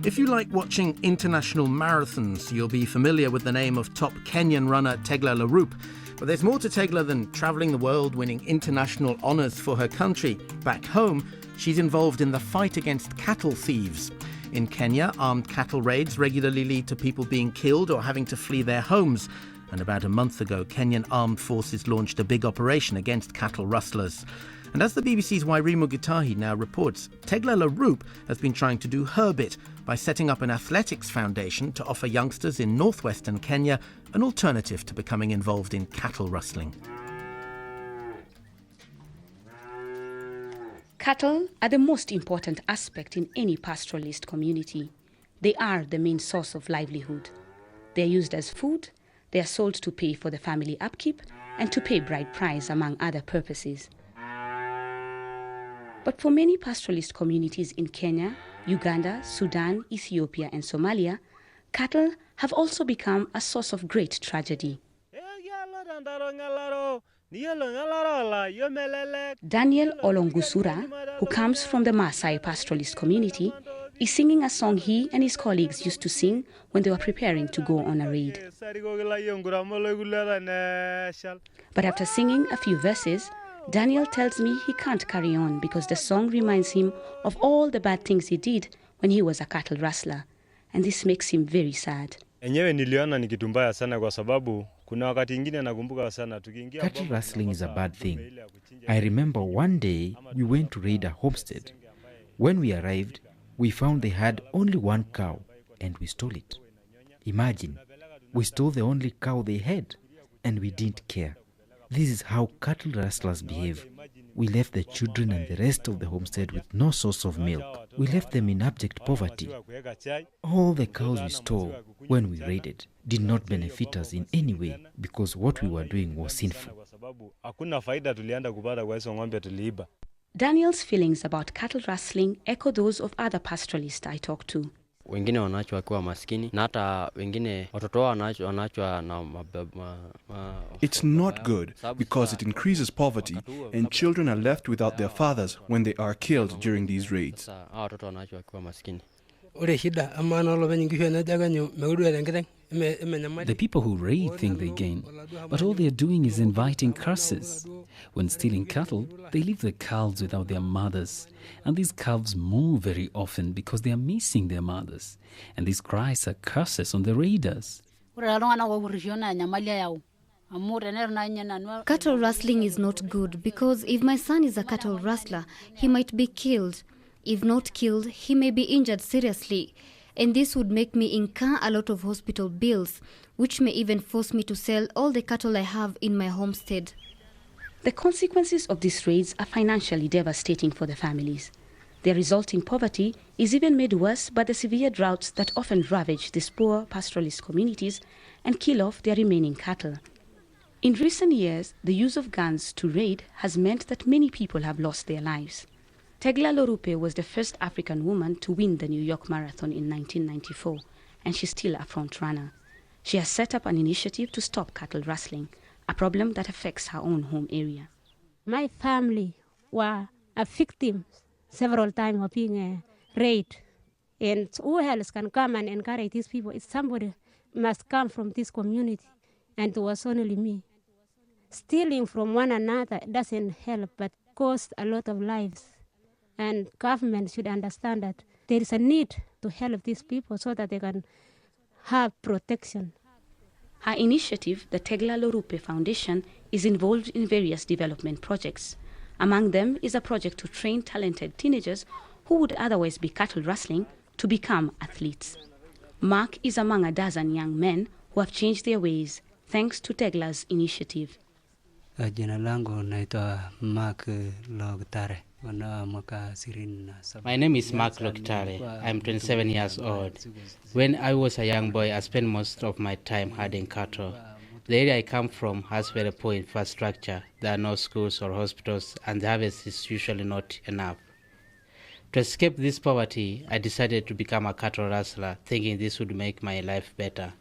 If you like watching international marathons, you'll be familiar with the name of top Kenyan runner Tegla Loroupe. But there's more to Tegla than travelling the world, winning international honours for her country. Back home, she's involved in the fight against cattle thieves. In Kenya, armed cattle raids regularly lead to people being killed or having to flee their homes. And about a month ago, Kenyan armed forces launched a big operation against cattle rustlers. And as the BBC's Wairimu Gitahi now reports, Tegla Loroupe has been trying to do her bit by setting up an athletics foundation to offer youngsters in northwestern Kenya an alternative to becoming involved in cattle rustling. Cattle are the most important aspect in any pastoralist community. They are the main source of livelihood. They are used as food, they are sold to pay for the family upkeep and to pay bride price, among other purposes. But for many pastoralist communities in Kenya, Uganda, Sudan, Ethiopia and Somalia, cattle have also become a source of great tragedy. Daniel Olongusura, who comes from the Maasai pastoralist community, is singing a song he and his colleagues used to sing when they were preparing to go on a raid. But after singing a few verses, Daniel tells me he can't carry on because the song reminds him of all the bad things he did when he was a cattle rustler, and this makes him very sad. Cattle rustling is a bad thing. I remember one day we went to raid a homestead. When we arrived, we found they had only one cow and we stole it. Imagine, we stole the only cow they had and we didn't care. This is how cattle rustlers behave. We left the children and the rest of the homestead with no source of milk. We left them in abject poverty. All the cows we stole when we raided did not benefit us in any way because what we were doing was sinful. Daniel's feelings about cattle rustling echo those of other pastoralists I talked to. Wengine wanaachwa wakiwa maskini na hata wengine watoto wao wanaachwa na It's not good because it increases poverty and children are left without their fathers when they are killed during these raids. watoto wanaachwa wakiwa maskini. The people who raid think they gain, but all they are doing is inviting curses. When stealing cattle, they leave the calves without their mothers, and these calves moo very often because they are missing their mothers, and these cries are curses on the raiders. Cattle rustling is not good because if my son is a cattle rustler, he might be killed. If not killed, he may be injured seriously. And this would make me incur a lot of hospital bills, which may even force me to sell all the cattle I have in my homestead. The consequences of these raids are financially devastating for the families. Their resulting poverty is even made worse by the severe droughts that often ravage these poor pastoralist communities and kill off their remaining cattle. In recent years, the use of guns to raid has meant that many people have lost their lives. Tegla Loroupe was the first African woman to win the New York Marathon in 1994, and she's still a front runner. She has set up an initiative to stop cattle rustling, a problem that affects her own home area. My family were a victim several times of being raped, and who else can come and encourage these people? If somebody must come from this community, and it was only me. Stealing from one another doesn't help, but costs a lot of lives. And government should understand that there is a need to help these people so that they can have protection. Her initiative, the Tegla Loroupe Foundation, is involved in various development projects. Among them is a project to train talented teenagers who would otherwise be cattle rustling to become athletes. Mark is among a dozen young men who have changed their ways thanks to Tegla's initiative. Jina langu naitwa Mark Logtare. My name is Mark Lokitare. I'm 27 years old. When I was a young boy, I spent most of my time herding cattle. The area I come from has very poor infrastructure. There are no schools or hospitals, and the harvest is usually not enough. To escape this poverty, I decided to become a cattle rustler, thinking this would make my life better.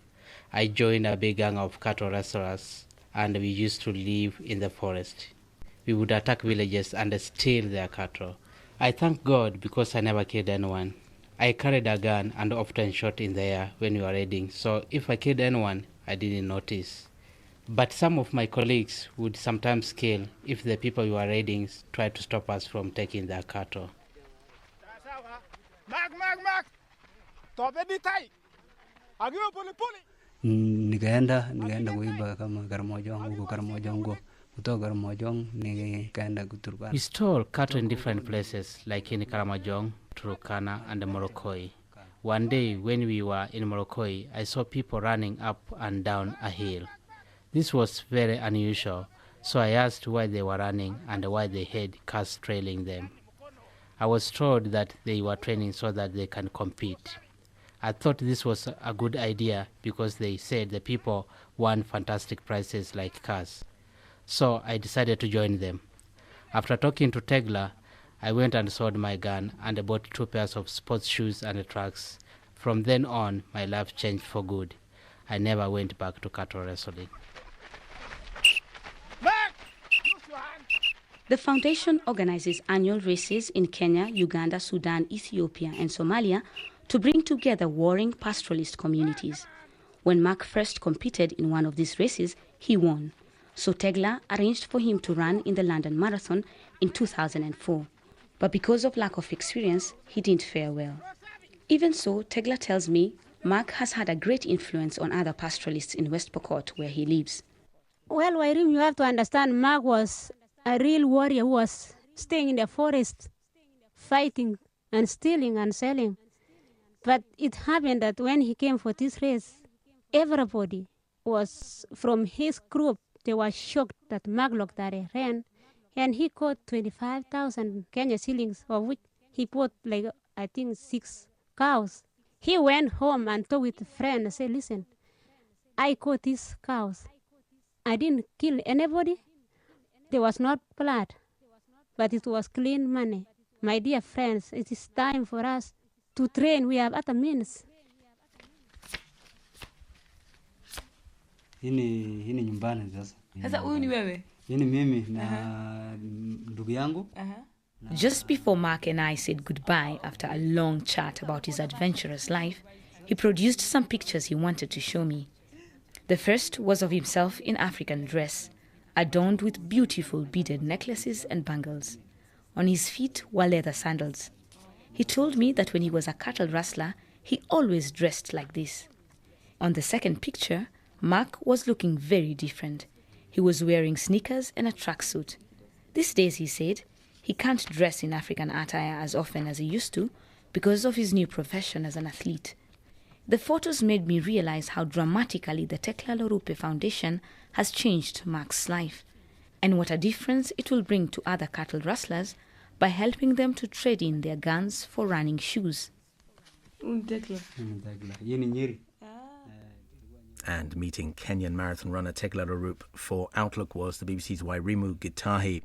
I joined a big gang of cattle rustlers, and we used to live in the forest. We would attack villages and steal their cattle. I thank God because I never killed anyone. I carried a gun and often shot in the air when we were raiding, so if I killed anyone, I didn't notice. But some of my colleagues would sometimes kill if the people we were raiding tried to stop us from taking their cattle. Nikaenda kuiba kama Karamojong, huko Karamojong, kutoka Karamojong nikaenda Turkana. We stole cattle in different places, like in Karamojong, Turkana, and Morokoi. One day when we were in Morokoi, I saw people running up and down a hill. This was very unusual, so I asked why they were running and why they had cars trailing them. I was told that they were training so that they can compete. I thought this was a good idea because they said the people won fantastic prizes like cars. So I decided to join them. After talking to Tegla, I went and sold my gun and bought 2 pairs of sports shoes and tracks. From then on, my life changed for good. I never went back to cattle wrestling. The foundation organizes annual races in Kenya, Uganda, Sudan, Ethiopia, and Somalia to bring together warring pastoralist communities. When Mark first competed in one of these races, he won. So Tegla arranged for him to run in the London Marathon in 2004. But because of lack of experience, he didn't fare well. Even so, Tegla tells me Mark has had a great influence on other pastoralists in West Pokot, where he lives. Well, Wairim, you have to understand, Mark was a real warrior who was staying in the forest, fighting and stealing and selling. But it happened that when he came for this race, everybody was from his group. They were shocked that Mark Loktare ran, and he caught 25,000 Kenya shillings, of which he bought, like, I think 6 cows. He went home and talked with a friend and said, listen, I caught these cows. I didn't kill anybody. There was not blood, but it was clean money. My dear friends, it is time for us to train. We have other means. Hii ni nyumbani sasa. Sasa huyu ni wewe? Hii ni mimi na ndugu yangu. Just before Mark and I said goodbye after a long chat about his adventurous life, he produced some pictures he wanted to show me. The first was of himself in African dress, adorned with beautiful beaded necklaces and bangles. On his feet were leather sandals. He told me that when he was a cattle rustler, he always dressed like this. On the second picture, Mark was looking very different. He was wearing sneakers and a tracksuit. These days, he said, he can't dress in African attire as often as he used to because of his new profession as an athlete. The photos made me realize how dramatically the Tegla Loroupe Foundation has changed Mark's life, and what a difference it will bring to other cattle rustlers by helping them to trade in their guns for running shoes. And meeting Kenyan marathon runner Tegla Loroupe for Outlook was the BBC's Wairimu Gitahi.